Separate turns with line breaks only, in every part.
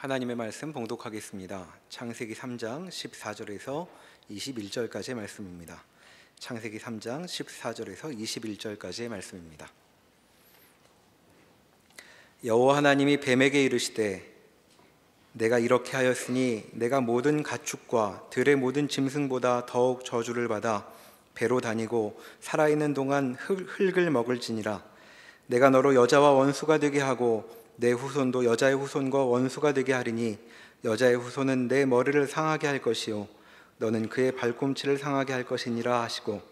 하나님의 말씀 봉독하겠습니다. 창세기 3장 14절에서 21절까지의 말씀입니다. 창세기 3장 14절에서 21절까지의 말씀입니다. 여호와 하나님이 뱀에게 이르시되 내가 이렇게 하였으니 내가 모든 가축과 들의 모든 짐승보다 더욱 저주를 받아 배로 다니고 살아있는 동안 흙을 먹을지니라. 내가 너로 여자와 원수가 되게 하고 내 후손도 여자의 후손과 원수가 되게 하리니 여자의 후손은 내 머리를 상하게 할 것이요 너는 그의 발꿈치를 상하게 할 것이니라 하시고,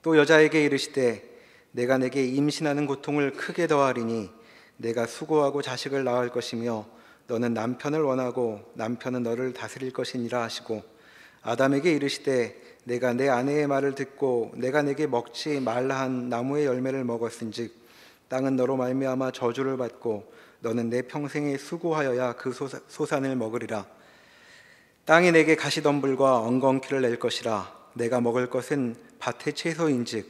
또 여자에게 이르시되 내가 내게 임신하는 고통을 크게 더하리니 내가 수고하고 자식을 낳을 것이며 너는 남편을 원하고 남편은 너를 다스릴 것이니라 하시고, 아담에게 이르시되 내가 내 아내의 말을 듣고 내가 내게 먹지 말라 한 나무의 열매를 먹었은즉 땅은 너로 말미암아 저주를 받고 너는 내 평생에 수고하여야 그 소산을 먹으리라. 땅이 내게 가시덤불과 엉겅퀴를 낼 것이라. 내가 먹을 것은 밭의 채소인즉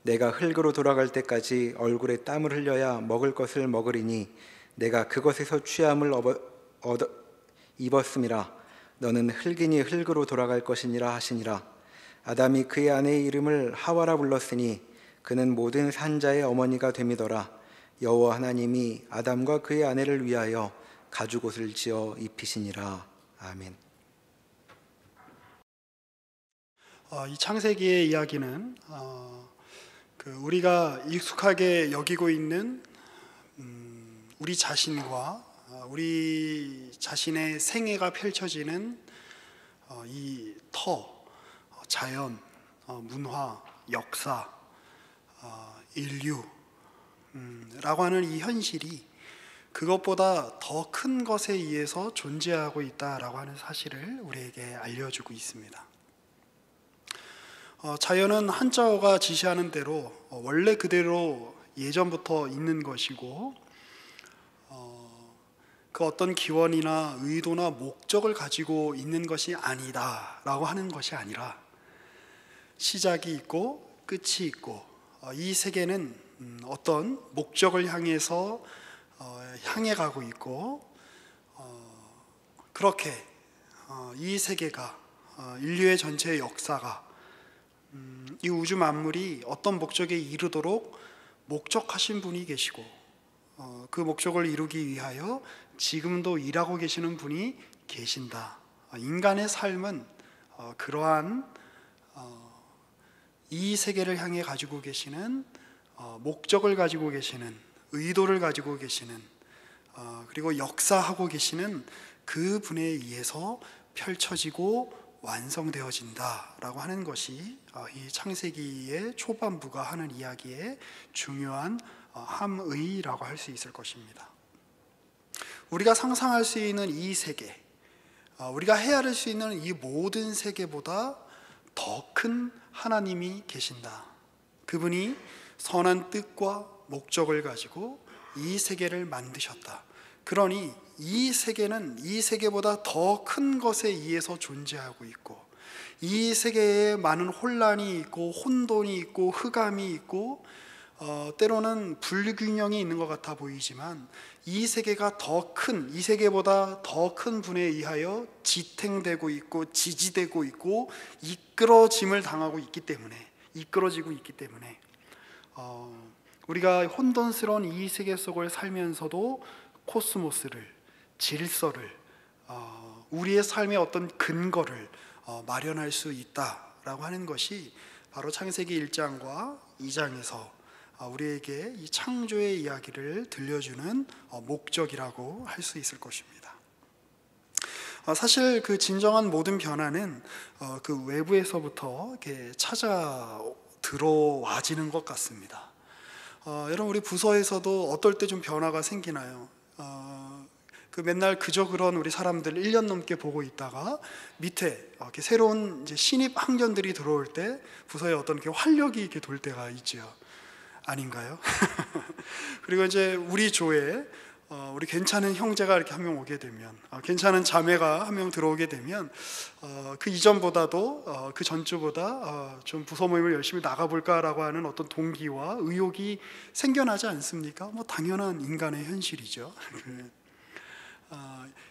내가 흙으로 돌아갈 때까지 얼굴에 땀을 흘려야 먹을 것을 먹으리니 내가 그것에서 취함을 입었음이라. 너는 흙이니 흙으로 돌아갈 것이니라 하시니라. 아담이 그의 아내의 이름을 하와라 불렀으니 그는 모든 산자의 어머니가 됨이더라. 여호와 하나님이 아담과 그의 아내를 위하여 가죽옷을 지어 입히시니라. 아멘.
이 창세기의 이야기는 우리가 익숙하게 여기고 있는 우리 자신과 우리 자신의 생애가 펼쳐지는 이 자연, 문화, 역사, 인류 라고 하는 이 현실이 그것보다 더 큰 것에 의해서 존재하고 있다라고 하는 사실을 우리에게 알려주고 있습니다. 자연은 한자어가 지시하는 대로 원래 그대로 예전부터 있는 것이고, 그 어떤 기원이나 의도나 목적을 가지고 있는 것이 아니다라고 하는 것이 아니라 시작이 있고 끝이 있고, 이 세계는 어떤 목적을 향해서 향해 가고 있고, 그렇게 이 세계가 인류의 전체의 역사가 이 우주 만물이 어떤 목적에 이르도록 목적하신 분이 계시고, 그 목적을 이루기 위하여 지금도 일하고 계시는 분이 계신다. 인간의 삶은 그러한 이 세계를 향해 가지고 계시는 목적을 가지고 계시는, 의도를 가지고 계시는, 그리고 역사하고 계시는 그 분에 의해서 펼쳐지고 완성되어진다라고 하는 것이 이 창세기의 초반부가 하는 이야기의 중요한 함의라고 할 수 있을 것입니다. 우리가 상상할 수 있는 이 세계, 우리가 헤아릴 수 있는 이 모든 세계보다 더 큰 하나님이 계신다. 그분이 선한 뜻과 목적을 가지고 이 세계를 만드셨다. 그러니 이 세계는 이 세계보다 더 큰 것에 의해서 존재하고 있고, 이 세계에 많은 혼란이 있고 혼돈이 있고 흑암이 있고 때로는 불균형이 있는 것 같아 보이지만, 이 세계가 이 세계보다 더 큰 분에 의하여 지탱되고 있고 지지되고 있고 이끌어지고 있기 때문에 우리가 혼돈스러운 이 세계 속을 살면서도 코스모스를, 질서를, 우리의 삶의 어떤 근거를 마련할 수 있다라고 하는 것이 바로 창세기 1장과 2장에서 우리에게 이 창조의 이야기를 들려주는 목적이라고 할 수 있을 것입니다. 사실 그 진정한 모든 변화는 그 외부에서부터 이렇게 찾아 들어와지는 것 같습니다. 여러분, 우리 부서에서도 어떨 때 좀 변화가 생기나요? 맨날 그저 그런 우리 사람들 1년 넘게 보고 있다가 밑에 이렇게 새로운 이제 신입 학년들이 들어올 때 부서에 어떤 이렇게 활력이 이렇게 돌 때가 있죠. 아닌가요? 그리고 이제 우리 조에 우리 괜찮은 형제가 이렇게 한 명 오게 되면, 괜찮은 자매가 한 명 들어오게 되면 그 이전보다도 그 전주보다 좀 부서 모임을 열심히 나가볼까라고 하는 어떤 동기와 의욕이 생겨나지 않습니까? 당연한 인간의 현실이죠.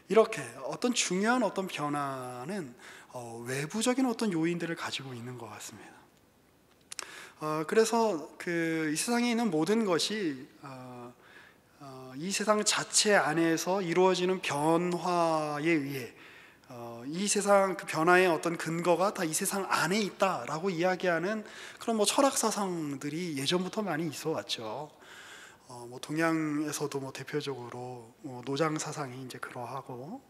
이렇게 어떤 중요한 어떤 변화는 외부적인 어떤 요인들을 가지고 있는 것 같습니다. 그래서 이 세상에 있는 모든 것이 이 세상 자체 안에서 이루어지는 변화에 의해 이 세상 그 변화의 어떤 근거가 다 이 세상 안에 있다라고 이야기하는 그런 철학 사상들이 예전부터 많이 있어 왔죠. 동양에서도 대표적으로 노장 사상이 이제 그러하고,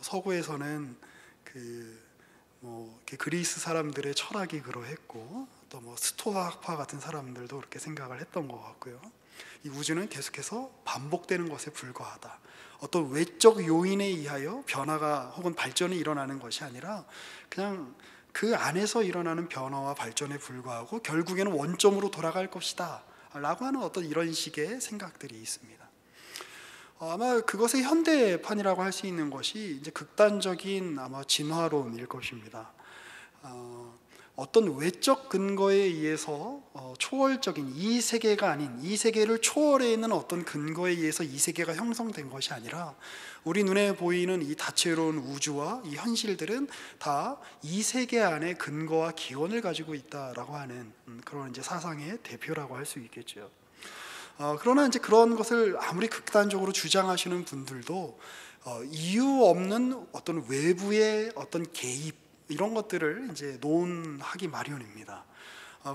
서구에서는 그리스 사람들의 철학이 그러했고, 또 스토아파 같은 사람들도 그렇게 생각을 했던 것 같고요. 이 우주는 계속해서 반복되는 것에 불과하다. 어떤 외적 요인에 의하여 변화가 혹은 발전이 일어나는 것이 아니라 그냥 그 안에서 일어나는 변화와 발전에 불과하고 결국에는 원점으로 돌아갈 것이다 라고 하는 어떤 이런 식의 생각들이 있습니다. 아마 그것의 현대판이라고 할 수 있는 것이 이제 극단적인 아마 진화론일 것입니다. 어떤 외적 근거에 의해서 초월적인 이 세계가 아닌, 이 세계를 초월해 있는 어떤 근거에 의해서 이 세계가 형성된 것이 아니라 우리 눈에 보이는 이 다채로운 우주와 이 현실들은 다 이 세계 안에 근거와 기원을 가지고 있다라고 하는 그런 이제 사상의 대표라고 할 수 있겠죠. 그러나 이제 그런 것을 아무리 극단적으로 주장하시는 분들도 이유 없는 어떤 외부의 어떤 개입, 이런 것들을 이제 논하기 마련입니다.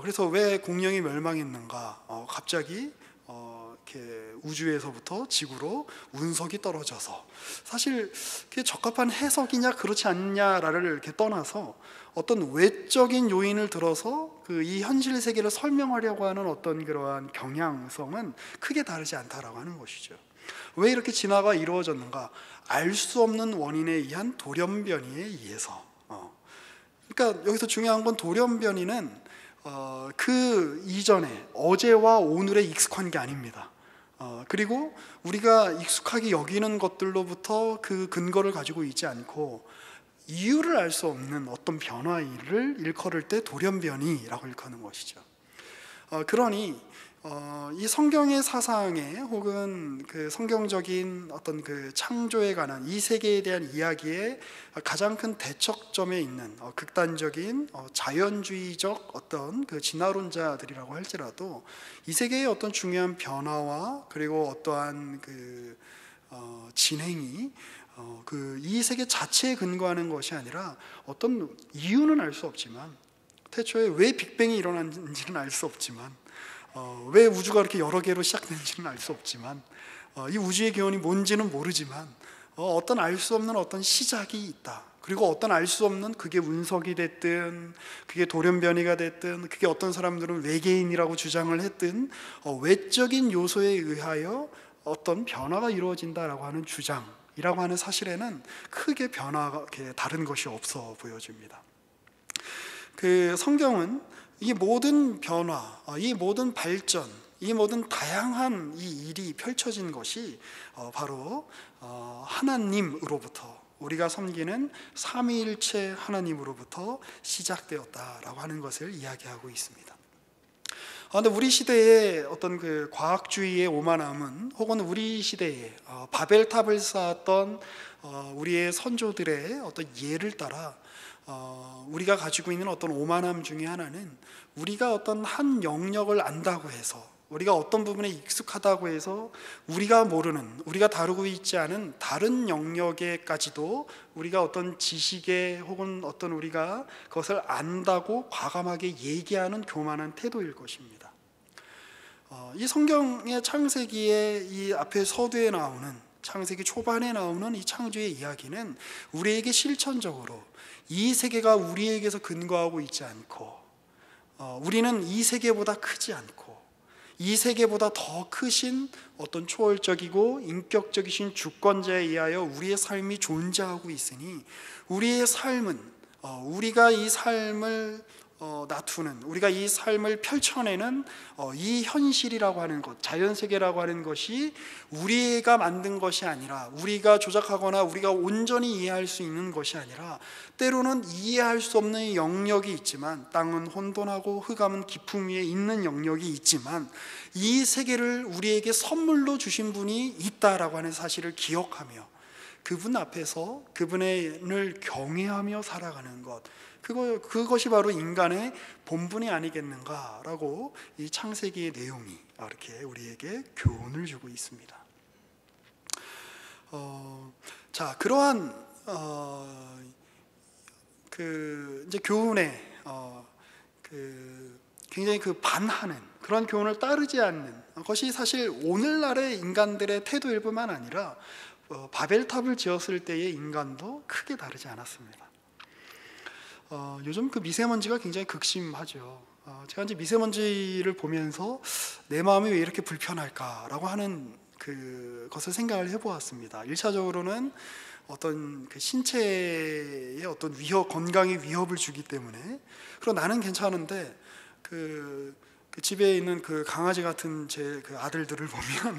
그래서 왜 공룡이 멸망했는가? 갑자기 이렇게 우주에서부터 지구로 운석이 떨어져서, 사실 그게 적합한 해석이냐 그렇지 않냐를 이렇게 떠나서 어떤 외적인 요인을 들어서 이 현실 세계를 설명하려고 하는 어떤 그러한 경향성은 크게 다르지 않다라고 하는 것이죠. 왜 이렇게 진화가 이루어졌는가? 알 수 없는 원인에 의한 돌연변이에 의해서. 그러니까 여기서 중요한 건 돌연변이는 그 이전에 어제와 오늘에 익숙한 게 아닙니다. 그리고 우리가 익숙하게 여기는 것들로부터 그 근거를 가지고 있지 않고 이유를 알 수 없는 어떤 변화를 일컬을 때 돌연변이라고 일컫는 것이죠. 그러니 이 성경의 사상에 혹은 그 성경적인 어떤 그 창조에 관한 이 세계에 대한 이야기의 가장 큰 대척점에 있는 극단적인 자연주의적 어떤 그 진화론자들이라고 할지라도 이 세계의 어떤 중요한 변화와 그리고 어떠한 그 진행이 이 세계 자체에 근거하는 것이 아니라 어떤 이유는 알 수 없지만, 태초에 왜 빅뱅이 일어났는지는 알 수 없지만, 왜 우주가 이렇게 여러 개로 시작된지는 알 수 없지만, 이 우주의 기원이 뭔지는 모르지만 어떤 알 수 없는 어떤 시작이 있다. 그리고 어떤 알 수 없는, 그게 운석이 됐든 그게 돌연변이가 됐든 그게 어떤 사람들은 외계인이라고 주장을 했든 외적인 요소에 의하여 어떤 변화가 이루어진다라고 하는 주장이라고 하는 사실에는 크게 변화가 다른 것이 없어 보여집니다. 그 성경은 이 모든 변화, 이 모든 발전, 이 모든 다양한 이 일이 펼쳐진 것이 바로 하나님으로부터, 우리가 섬기는 삼위일체 하나님으로부터 시작되었다라고 하는 것을 이야기하고 있습니다. 그런데 우리 시대의 어떤 그 과학주의의 오만함은, 혹은 우리 시대에 바벨탑을 쌓았던 우리의 선조들의 어떤 예를 따라 우리가 가지고 있는 어떤 오만함 중에 하나는, 우리가 어떤 한 영역을 안다고 해서, 우리가 어떤 부분에 익숙하다고 해서 우리가 모르는, 우리가 다루고 있지 않은 다른 영역에까지도 우리가 어떤 지식에 혹은 어떤 우리가 그것을 안다고 과감하게 얘기하는 교만한 태도일 것입니다. 이 성경의 창세기의 이 앞에 서두에 나오는, 창세기 초반에 나오는 이 창조의 이야기는 우리에게 실천적으로 이 세계가 우리에게서 근거하고 있지 않고, 우리는 이 세계보다 크지 않고 이 세계보다 더 크신 어떤 초월적이고 인격적이신 주권자에 의하여 우리의 삶이 존재하고 있으니, 우리의 삶은 우리가 이 삶을 나투는, 우리가 이 삶을 펼쳐내는 이 현실이라고 하는 것, 자연세계라고 하는 것이 우리가 만든 것이 아니라, 우리가 조작하거나 우리가 온전히 이해할 수 있는 것이 아니라, 때로는 이해할 수 없는 영역이 있지만, 땅은 혼돈하고 흑암은 깊음 위에 있는 영역이 있지만, 이 세계를 우리에게 선물로 주신 분이 있다라고 하는 사실을 기억하며 그분 앞에서 그분을 경외하며 살아가는 것, 그것이 바로 인간의 본분이 아니겠는가라고 이 창세기의 내용이 이렇게 우리에게 교훈을 주고 있습니다. 자, 그러한 이제 교훈에 굉장히 반하는 그런 교훈을 따르지 않는 것이 사실 오늘날의 인간들의 태도일 뿐만 아니라 바벨탑을 지었을 때의 인간도 크게 다르지 않았습니다. 요즘 미세먼지가 굉장히 극심하죠. 제가 이제 미세먼지를 보면서 내 마음이 왜 이렇게 불편할까라고 하는 것을 생각을 해보았습니다. 1차적으로는 어떤 신체의 어떤 위협, 건강에 위협을 주기 때문에. 그리고 나는 괜찮은데 집에 있는 강아지 같은 제 아들들을 보면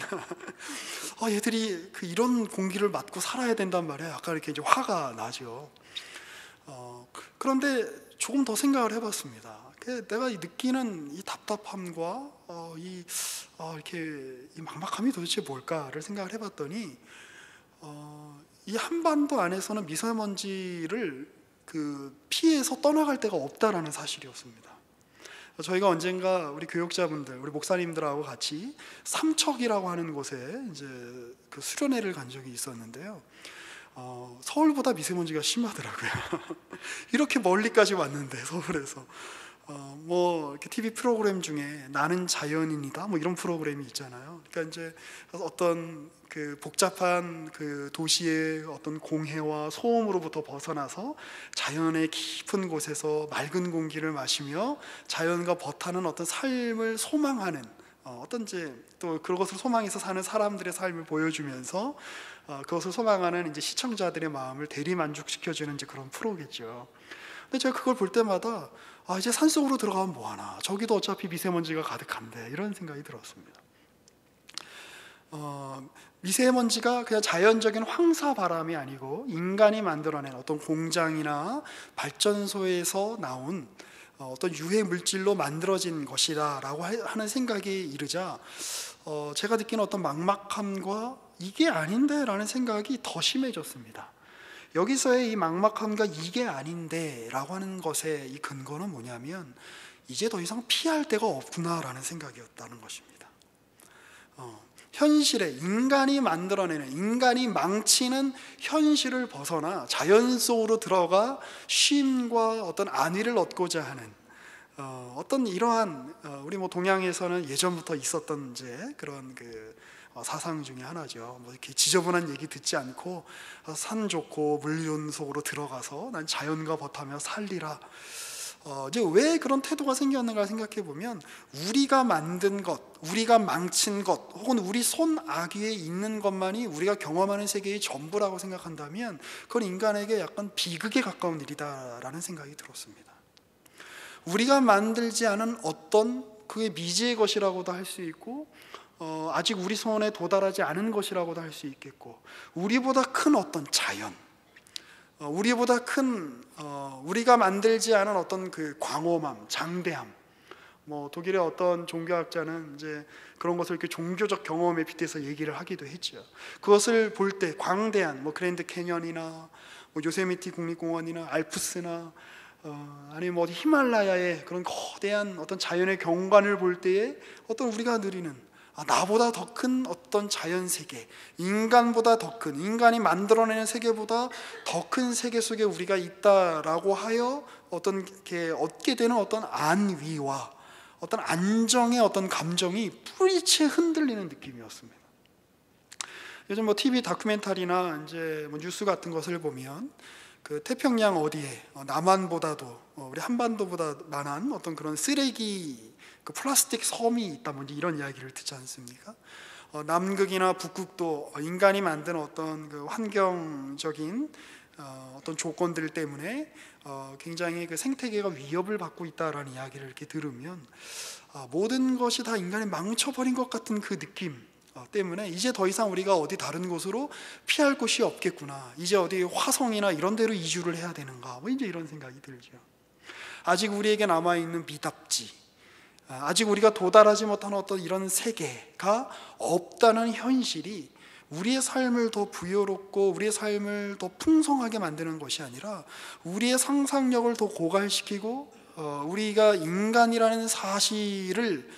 얘들이 이런 공기를 맡고 살아야 된단 말이에요. 약간 이렇게 이제 화가 나죠. 그런데 조금 더 생각을 해봤습니다. 내가 느끼는 이 답답함과 이렇게 이 막막함이 도대체 뭘까를 생각을 해봤더니 이 한반도 안에서는 미세먼지를 피해서 떠나갈 데가 없다라는 사실이었습니다. 저희가 언젠가 우리 교육자분들, 우리 목사님들하고 같이 삼척이라고 하는 곳에 이제 수련회를 간 적이 있었는데요. 서울보다 미세먼지가 심하더라고요. 이렇게 멀리까지 왔는데 서울에서 이렇게 TV 프로그램 중에 나는 자연인이다 이런 프로그램이 있잖아요. 그러니까 이제 어떤 복잡한 도시의 어떤 공해와 소음으로부터 벗어나서 자연의 깊은 곳에서 맑은 공기를 마시며 자연과 버타는 어떤 삶을 소망하는 또 그것을 소망해서 사는 사람들의 삶을 보여주면서 그것을 소망하는 이제 시청자들의 마음을 대리 만족시켜주는 이제 그런 프로겠죠. 근데 제가 그걸 볼 때마다 이제 산속으로 들어가면 뭐하나, 저기도 어차피 미세먼지가 가득한데, 이런 생각이 들었습니다. 미세먼지가 그냥 자연적인 황사 바람이 아니고 인간이 만들어낸 어떤 공장이나 발전소에서 나온 어떤 유해 물질로 만들어진 것이라고 하는 생각이 이르자 제가 느끼는 어떤 막막함과 이게 아닌데 라는 생각이 더 심해졌습니다. 여기서의 이 막막함과 이게 아닌데 라고 하는 것의 이 근거는 뭐냐면, 이제 더 이상 피할 데가 없구나 라는 생각이었다는 것입니다. 현실에 인간이 만들어내는, 인간이 망치는 현실을 벗어나 자연 속으로 들어가 쉼과 어떤 안위를 얻고자 하는 어떤 이러한 우리 동양에서는 예전부터 있었던 이제 그런 사상 중에 하나죠. 이렇게 지저분한 얘기 듣지 않고 산 좋고 물륜 속으로 들어가서 난 자연과 버타며 살리라. 이제 왜 그런 태도가 생겼는가 생각해 보면, 우리가 만든 것, 우리가 망친 것, 혹은 우리 손 아귀에 있는 것만이 우리가 경험하는 세계의 전부라고 생각한다면 그건 인간에게 약간 비극에 가까운 일이다라는 생각이 들었습니다. 우리가 만들지 않은 어떤 그게 미지의 것이라고도 할 수 있고, 아직 우리 손에 도달하지 않은 것이라고도 할 수 있겠고, 우리보다 큰 어떤 자연, 우리보다 큰 우리가 만들지 않은 어떤 광범함, 장대함. 독일의 어떤 종교학자는 이제 그런 것을 이렇게 종교적 경험에 빗대서 얘기를 하기도 했죠. 그것을 볼 때 광대한 그랜드 캐년이나 요세미티 국립공원이나 알프스나 아니면 어디 히말라야의 그런 거대한 어떤 자연의 경관을 볼 때에 어떤 우리가 누리는 나보다 더 큰 어떤 자연 세계, 인간보다 더 큰, 인간이 만들어내는 세계보다 더 큰 세계 속에 우리가 있다라고 하여 어떤 게 얻게 되는 어떤 안위와 어떤 안정의 어떤 감정이 뿌리채 흔들리는 느낌이었습니다. 요즘 TV 다큐멘터리나 이제 뉴스 같은 것을 보면 태평양 어디에 남한보다도 우리 한반도보다 많은 어떤 그런 쓰레기, 플라스틱 섬이 있다, 이런 이야기를 듣지 않습니까? 남극이나 북극도 인간이 만든 어떤 환경적인 어떤 조건들 때문에 굉장히 그 생태계가 위협을 받고 있다라는 이야기를 이렇게 들으면 모든 것이 다 인간이 망쳐버린 것 같은 그 느낌 때문에 이제 더 이상 우리가 어디 다른 곳으로 피할 곳이 없겠구나, 이제 어디 화성이나 이런 데로 이주를 해야 되는가, 뭐 이제 이런 생각이 들죠. 아직 우리에게 남아있는 미답지, 아직 우리가 도달하지 못한 어떤 이런 세계가 없다는 현실이 우리의 삶을 더 부여롭고 우리의 삶을 더 풍성하게 만드는 것이 아니라 우리의 상상력을 더 고갈시키고 우리가 인간이라는 사실을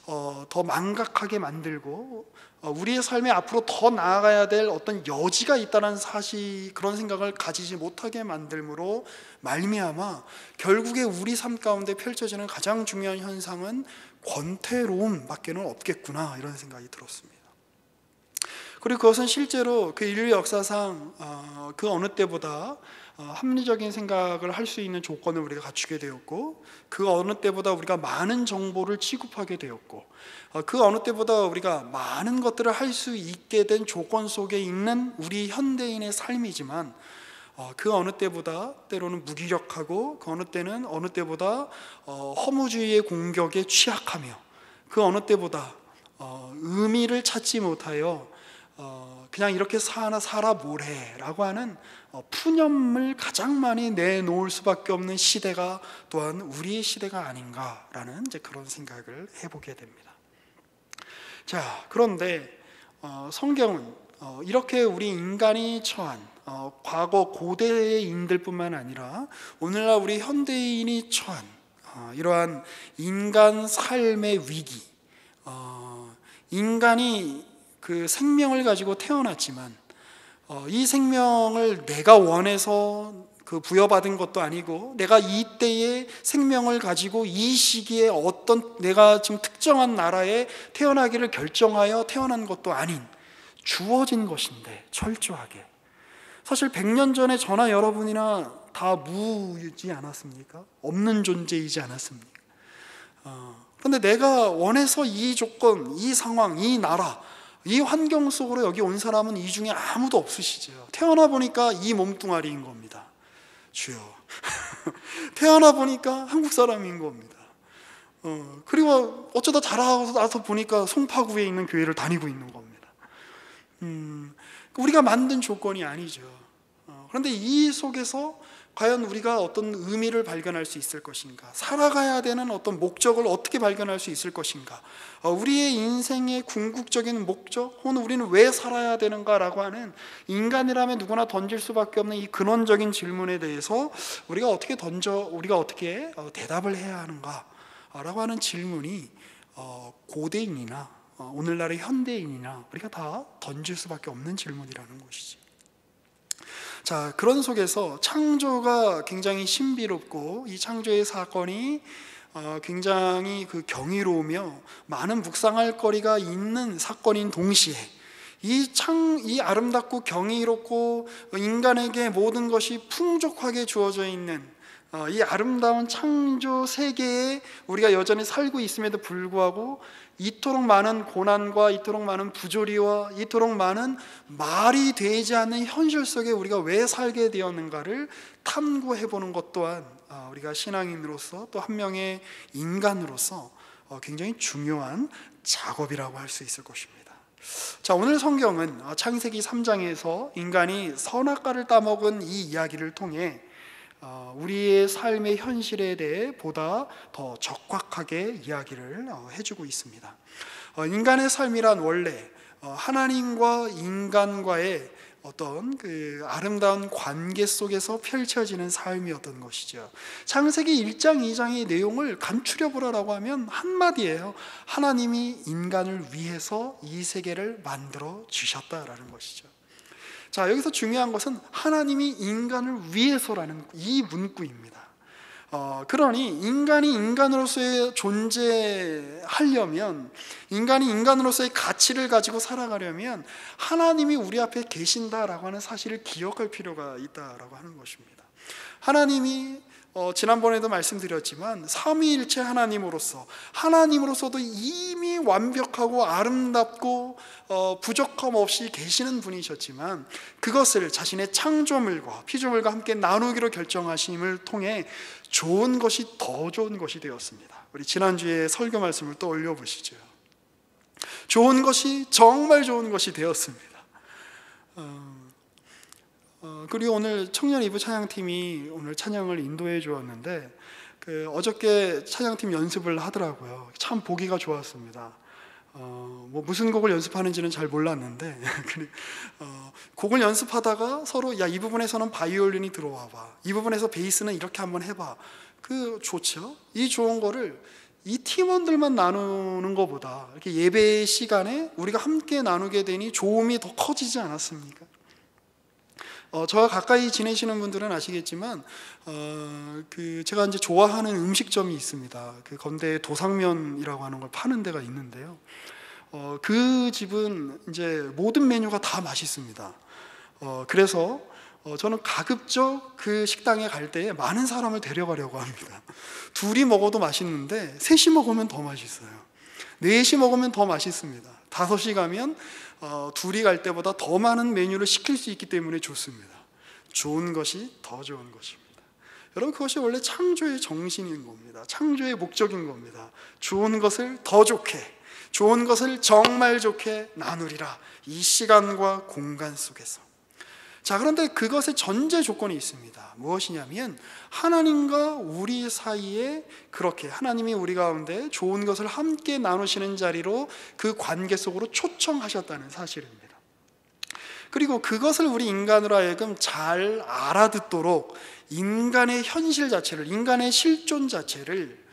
더 망각하게 만들고 우리의 삶에 앞으로 더 나아가야 될 어떤 여지가 있다는 사실, 그런 생각을 가지지 못하게 만들므로 말미암아 결국에 우리 삶 가운데 펼쳐지는 가장 중요한 현상은 권태로움밖에는 없겠구나, 이런 생각이 들었습니다. 그리고 그것은 실제로 그 인류 역사상 그 어느 때보다 합리적인 생각을 할 수 있는 조건을 우리가 갖추게 되었고, 그 어느 때보다 우리가 많은 정보를 취급하게 되었고, 그 어느 때보다 우리가 많은 것들을 할 수 있게 된 조건 속에 있는 우리 현대인의 삶이지만, 그 어느 때보다 때로는 무기력하고, 그 어느 때보다 허무주의의 공격에 취약하며, 그 어느 때보다 의미를 찾지 못하여 그냥 이렇게 살아보래라고 하는 푸념을 가장 많이 내놓을 수밖에 없는 시대가 또한 우리의 시대가 아닌가라는 이제 그런 생각을 해보게 됩니다. 자, 그런데 성경은 이렇게 우리 인간이 처한 과거 고대의 인들뿐만 아니라 오늘날 우리 현대인이 처한 이러한 인간 삶의 위기, 인간이 그 생명을 가지고 태어났지만 이 생명을 내가 원해서 그 부여받은 것도 아니고, 내가 이때의 생명을 가지고 이 시기에 어떤 내가 지금 특정한 나라에 태어나기를 결정하여 태어난 것도 아닌 주어진 것인데, 철저하게 사실 100년 전에 저나 여러분이나 다 무지 않았습니까? 없는 존재이지 않았습니까? 그런데 내가 원해서 이 조건, 이 상황, 이 나라, 이 환경 속으로 여기 온 사람은 이 중에 아무도 없으시죠. 태어나 보니까 이 몸뚱아리인 겁니다. 주여. 태어나 보니까 한국 사람인 겁니다. 그리고 어쩌다 자라서 나서 보니까 송파구에 있는 교회를 다니고 있는 겁니다. 우리가 만든 조건이 아니죠. 그런데 이 속에서 과연 우리가 어떤 의미를 발견할 수 있을 것인가, 살아가야 되는 어떤 목적을 어떻게 발견할 수 있을 것인가, 우리의 인생의 궁극적인 목적, 혹은 우리는 왜 살아야 되는가라고 하는 인간이라면 누구나 던질 수밖에 없는 이 근원적인 질문에 대해서 우리가 어떻게 대답을 해야 하는가라고 하는 질문이 고대인이나 오늘날의 현대인이나 우리가 다 던질 수밖에 없는 질문이라는 것이지. 자, 그런 속에서 창조가 굉장히 신비롭고, 이 창조의 사건이 굉장히 그 경이로우며 많은 묵상할 거리가 있는 사건인 동시에, 이 아름답고 경이롭고 인간에게 모든 것이 풍족하게 주어져 있는 이 아름다운 창조 세계에 우리가 여전히 살고 있음에도 불구하고 이토록 많은 고난과 이토록 많은 부조리와 이토록 많은 말이 되지 않는 현실 속에 우리가 왜 살게 되었는가를 탐구해보는 것 또한 우리가 신앙인으로서 또 한 명의 인간으로서 굉장히 중요한 작업이라고 할 수 있을 것입니다. 자, 오늘 성경은 창세기 3장에서 인간이 선악과를 따먹은 이 이야기를 통해 우리의 삶의 현실에 대해 보다 더 적확하게 이야기를 해주고 있습니다. 인간의 삶이란 원래 하나님과 인간과의 어떤 그 아름다운 관계 속에서 펼쳐지는 삶이었던 것이죠. 창세기 1장, 2장의 내용을 간추려 보라라고 하면 한마디예요. 하나님이 인간을 위해서 이 세계를 만들어 주셨다라는 것이죠. 자, 여기서 중요한 것은 하나님이 인간을 위해서라는 이 문구입니다. 그러니 인간이 인간으로서의 존재하려면, 인간이 인간으로서의 가치를 가지고 살아가려면 하나님이 우리 앞에 계신다라고 하는 사실을 기억할 필요가 있다라고 하는 것입니다. 하나님이 지난번에도 말씀드렸지만 삼위일체 하나님으로서도 이미 완벽하고 아름답고 부족함 없이 계시는 분이셨지만 그것을 자신의 창조물과 피조물과 함께 나누기로 결정하심을 통해 좋은 것이 더 좋은 것이 되었습니다. 우리 지난주에 설교 말씀을 또 올려보시죠. 좋은 것이 정말 좋은 것이 되었습니다. 그리고 오늘 청년 2부 찬양팀이 오늘 찬양을 인도해 주었는데 어저께 찬양팀 연습을 하더라고요. 참 보기가 좋았습니다. 무슨 곡을 연습하는지는 잘 몰랐는데 곡을 연습하다가 서로 야, 이 부분에서는 바이올린이 들어와봐, 이 부분에서 베이스는 이렇게 한번 해봐. 좋죠. 이 좋은 거를 이 팀원들만 나누는 것보다 이렇게 예배 시간에 우리가 함께 나누게 되니 좋음이 더 커지지 않았습니까? 저와 가까이 지내시는 분들은 아시겠지만 제가 이제 좋아하는 음식점이 있습니다. 건대에 도상면이라고 하는 걸 파는 데가 있는데요. 그 집은 이제 모든 메뉴가 다 맛있습니다. 그래서 저는 가급적 그 식당에 갈 때에 많은 사람을 데려가려고 합니다. 둘이 먹어도 맛있는데 셋이 먹으면 더 맛있어요. 넷이 먹으면 더 맛있습니다. 다섯이 가면 둘이 갈 때보다 더 많은 메뉴를 시킬 수 있기 때문에 좋습니다. 좋은 것이 더 좋은 것입니다. 여러분, 그것이 원래 창조의 정신인 겁니다. 창조의 목적인 겁니다. 좋은 것을 더 좋게, 좋은 것을 정말 좋게 나누리라, 이 시간과 공간 속에서. 자, 그런데 그것의 전제 조건이 있습니다. 무엇이냐면 하나님과 우리 사이에 그렇게 하나님이 우리 가운데 좋은 것을 함께 나누시는 자리로 그 관계 속으로 초청하셨다는 사실입니다. 그리고 그것을 우리 인간으로 하여금 잘 알아듣도록 인간의 현실 자체를, 인간의 실존 자체를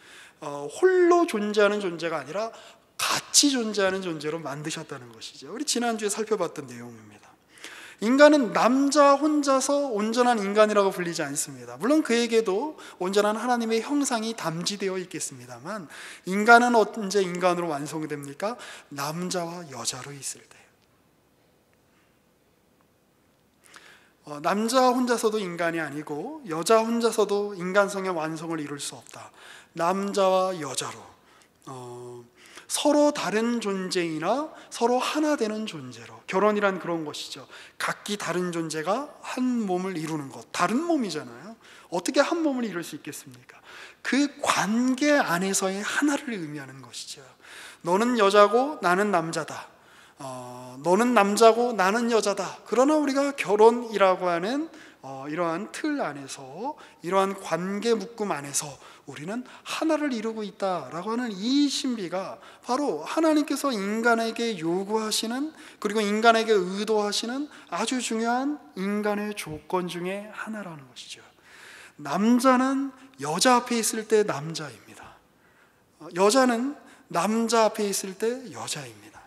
홀로 존재하는 존재가 아니라 같이 존재하는 존재로 만드셨다는 것이죠. 우리 지난주에 살펴봤던 내용입니다. 인간은 남자 혼자서 온전한 인간이라고 불리지 않습니다. 물론 그에게도 온전한 하나님의 형상이 담지되어 있겠습니다만 인간은 언제 인간으로 완성이 됩니까? 남자와 여자로 있을 때요. 남자 혼자서도 인간이 아니고 여자 혼자서도 인간성의 완성을 이룰 수 없다. 남자와 여자로 서로 다른 존재이나 서로 하나 되는 존재로, 결혼이란 그런 것이죠. 각기 다른 존재가 한 몸을 이루는 것. 다른 몸이잖아요. 어떻게 한 몸을 이룰 수 있겠습니까? 그 관계 안에서의 하나를 의미하는 것이죠. 너는 여자고 나는 남자다. 너는 남자고 나는 여자다. 그러나 우리가 결혼이라고 하는 이러한 틀 안에서, 이러한 관계 묶음 안에서 우리는 하나를 이루고 있다라고 하는 이 신비가 바로 하나님께서 인간에게 요구하시는, 그리고 인간에게 의도하시는 아주 중요한 인간의 조건 중에 하나라는 것이죠. 남자는 여자 앞에 있을 때 남자입니다. 여자는 남자 앞에 있을 때 여자입니다.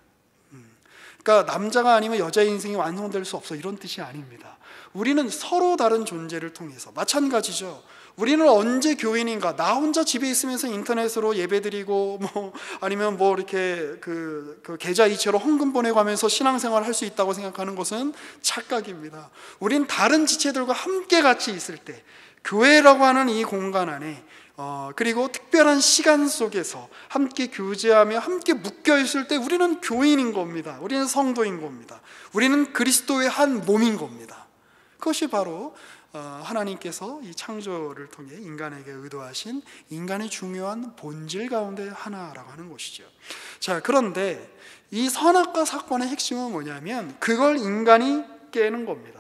그러니까 남자가 아니면 여자의 인생이 완성될 수 없어, 이런 뜻이 아닙니다. 우리는 서로 다른 존재를 통해서, 마찬가지죠. 우리는 언제 교인인가? 나 혼자 집에 있으면서 인터넷으로 예배드리고 아니면 이렇게 그 계좌 이체로 헌금 보내가면서 신앙생활을 할 수 있다고 생각하는 것은 착각입니다. 우린 다른 지체들과 함께 같이 있을 때, 교회라고 하는 이 공간 안에 그리고 특별한 시간 속에서 함께 교제하며 함께 묶여 있을 때 우리는 교인인 겁니다. 우리는 성도인 겁니다. 우리는 그리스도의 한 몸인 겁니다. 그것이 바로 하나님께서 이 창조를 통해 인간에게 의도하신 인간의 중요한 본질 가운데 하나라고 하는 것이죠. 자, 그런데 이 선악과 사건의 핵심은 뭐냐면 그걸 인간이 깨는 겁니다.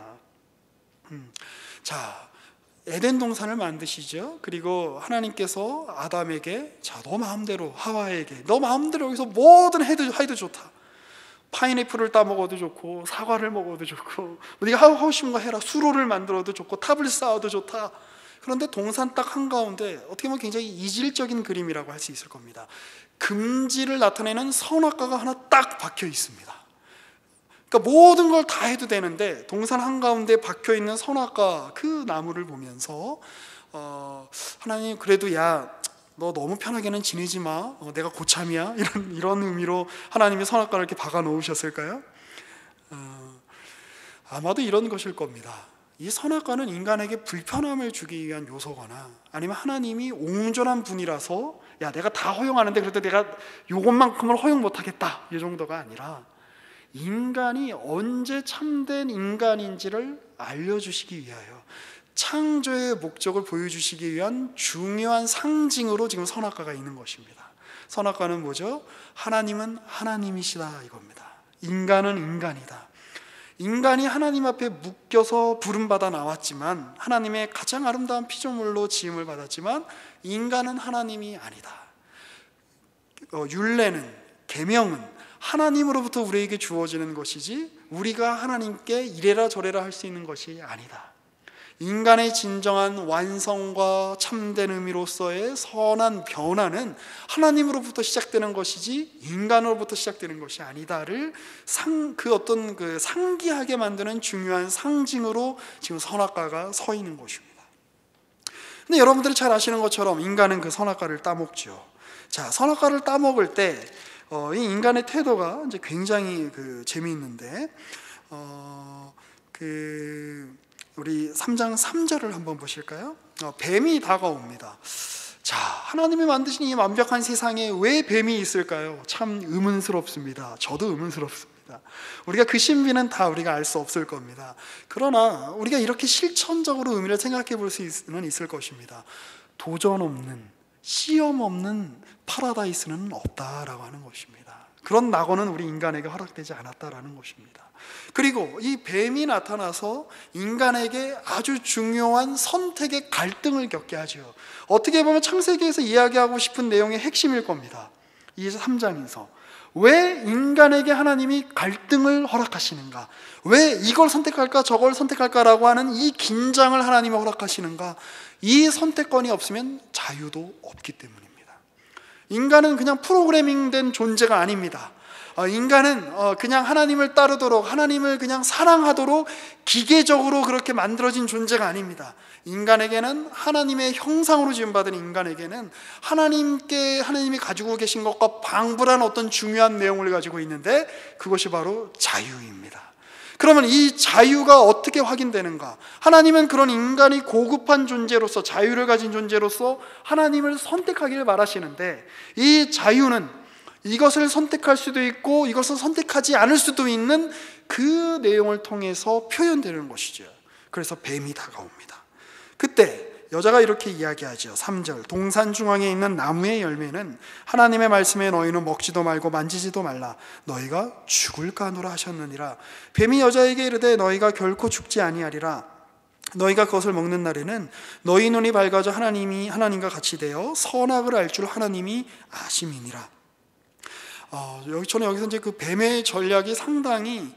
자, 에덴 동산을 만드시죠. 그리고 하나님께서 아담에게 자, 너 마음대로, 하와에게 너 마음대로 여기서 뭐든 해도 좋다. 파인애플을 따먹어도 좋고 사과를 먹어도 좋고 네가 하고 싶은 거 해라. 수로를 만들어도 좋고 탑을 쌓아도 좋다. 그런데 동산 딱 한가운데 어떻게 보면 굉장히 이질적인 그림이라고 할 수 있을 겁니다. 금지를 나타내는 선악과가 하나 딱 박혀 있습니다. 그러니까 모든 걸 다 해도 되는데 동산 한가운데 박혀있는 선악과 그 나무를 보면서 하나님 그래도 야, 너 너무 편하게는 지내지 마. 내가 고참이야. 이런 의미로 하나님이 선악과를 이렇게 박아 놓으셨을까요? 아마도 이런 것일 겁니다. 이 선악과는 인간에게 불편함을 주기 위한 요소거나 아니면 하나님이 옹졸한 분이라서 야 내가 다 허용하는데 그래도 내가 요것만큼을 허용 못하겠다 이 정도가 아니라 인간이 언제 참된 인간인지를 알려주시기 위하여 창조의 목적을 보여주시기 위한 중요한 상징으로 지금 선악과가 있는 것입니다. 선악과는 뭐죠? 하나님은 하나님이시다 이겁니다. 인간은 인간이다. 인간이 하나님 앞에 묶여서 부름받아 나왔지만 하나님의 가장 아름다운 피조물로 지음을 받았지만 인간은 하나님이 아니다. 율례는, 계명은 하나님으로부터 우리에게 주어지는 것이지 우리가 하나님께 이래라 저래라 할 수 있는 것이 아니다. 인간의 진정한 완성과 참된 의미로서의 선한 변화는 하나님으로부터 시작되는 것이지 인간으로부터 시작되는 것이 아니다를 상기하게 만드는 중요한 상징으로 지금 선악과가 서 있는 것입니다. 근데 여러분들이 잘 아시는 것처럼 인간은 그 선악과를 따먹죠. 자, 선악과를 따먹을 때 이 인간의 태도가 이제 굉장히 재미있는데 우리 3장 3절을 한번 보실까요? 뱀이 다가옵니다. 자, 하나님이 만드신 이 완벽한 세상에 왜 뱀이 있을까요? 참 의문스럽습니다. 저도 의문스럽습니다. 우리가 그 신비는 다 우리가 알 수 없을 겁니다. 그러나 우리가 이렇게 실천적으로 의미를 생각해 볼 수는 있을 것입니다. 도전 없는, 시험 없는 파라다이스는 없다라고 하는 것입니다. 그런 낙원은 우리 인간에게 허락되지 않았다라는 것입니다. 그리고 이 뱀이 나타나서 인간에게 아주 중요한 선택의 갈등을 겪게 하죠. 어떻게 보면 창세기에서 이야기하고 싶은 내용의 핵심일 겁니다. 이 3장에서 왜 인간에게 하나님이 갈등을 허락하시는가, 왜 이걸 선택할까 저걸 선택할까라고 하는 이 긴장을 하나님이 허락하시는가. 이 선택권이 없으면 자유도 없기 때문입니다. 인간은 그냥 프로그래밍된 존재가 아닙니다. 인간은 그냥 하나님을 따르도록, 하나님을 그냥 사랑하도록 기계적으로 그렇게 만들어진 존재가 아닙니다. 인간에게는, 하나님의 형상으로 지음받은 인간에게는 하나님이 가지고 계신 것과 방불한 어떤 중요한 내용을 가지고 있는데 그것이 바로 자유입니다. 그러면 이 자유가 어떻게 확인되는가? 하나님은 그런 인간이 고급한 존재로서, 자유를 가진 존재로서 하나님을 선택하기를 바라시는데, 이 자유는 이것을 선택할 수도 있고 이것을 선택하지 않을 수도 있는 그 내용을 통해서 표현되는 것이죠. 그래서 뱀이 다가옵니다. 그때 여자가 이렇게 이야기하죠. 3절, 동산 중앙에 있는 나무의 열매는 하나님의 말씀에 너희는 먹지도 말고 만지지도 말라, 너희가 죽을까 하노라 하셨느니라. 뱀이 여자에게 이르되 너희가 결코 죽지 아니하리라. 너희가 그것을 먹는 날에는 너희 눈이 밝아져 하나님과 같이 되어 선악을 알 줄 하나님이 아심이니라. 저는 여기서 이제 그 뱀의 전략이 상당히